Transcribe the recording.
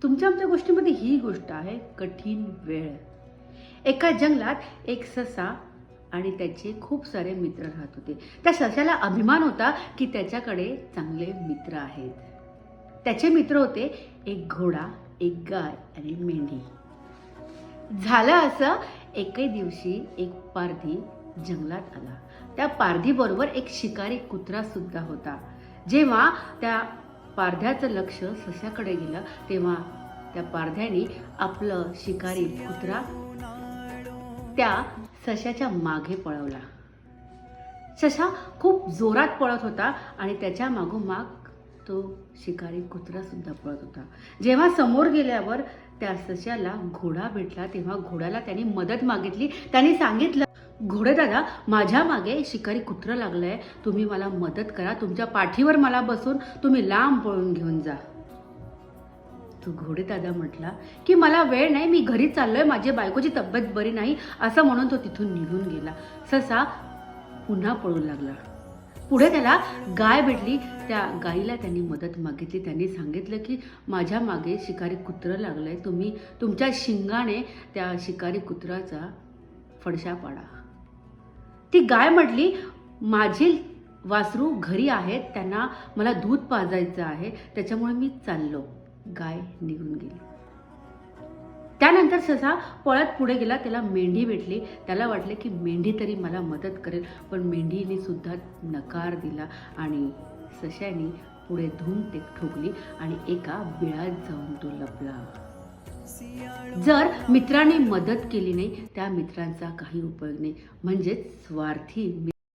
तुमच्या आमच्या गोष्टीमध्ये ही गोष्ट आहे कठीण वेळ. एका जंगलात एक ससा आणि त्याचे खूप सारे मित्र राहत होते. त्या सशाला अभिमान होता की त्याच्याकडे चांगले मित्र आहेत. त्याचे मित्र होते एक घोडा, एक गाय आणि मेंढी. झालं असं, एकही दिवशी एक पारधी जंगलात आला. त्या पारधीबरोबर एक शिकारी कुत्रा सुद्धा होता. जेव्हा त्या पारध्याचं लक्ष सशाकडे गेलं तेव्हा त्या पारध्याने आपलं शिकारी कुत्रा त्या सशाच्या मागे पळवला. सशा खूप जोरात पळत होता आणि त्याच्या मागोमाग तो शिकारी कुत्रा सुद्धा पळत होता. जेव्हा समोर गेल्यावर त्या सशाला घोडा भेटला तेव्हा घोड्याला त्यांनी मदत मागितली. त्यांनी सांगितलं, घोडेदादा, माझ्या मागे शिकारी कुत्रं लागलंय, तुम्ही मला मदत करा, तुमच्या पाठीवर मला बसून तुम्ही लांब पळून घेऊन जा. तो घोडेदादा म्हटला की मला वेळ नाही, मी घरी चाललोय, माझी बायकोची तब्येत बरी नाही, असं म्हणून तो तिथून निघून गेला. ससा पुन्हा पळू लागला. पुढे त्याला गाय भेटली. त्या गाईला त्यांनी मदत मागितली. त्यांनी सांगितलं की माझ्या मागे शिकारी कुत्रं लागलंय, तुम्ही तुमच्या शिंगाने त्या शिकारी कुत्राचा फडशा पाडा. ती गाय म्हटली, माझी वासरू घरी आहेत, त्यांना मला दूध पाजायचं आहे, त्याच्यामुळे मी चाललो. गाय निघून गेली. त्यानंतर ससा पळत पुढे गेला. त्याला मेंढी भेटली. त्याला वाटले की मेंढी तरी मला मदत करेल, पण मेंढीने सुद्धा नकार दिला आणि सशाने पुढे धूम ठोकली आणि एका बिळात जाऊन तो लपला. जर मित्रांनी मदत केली नाही, त्या मित्रांचा काही उपयोग नाही. म्हणजेच स्वार्थी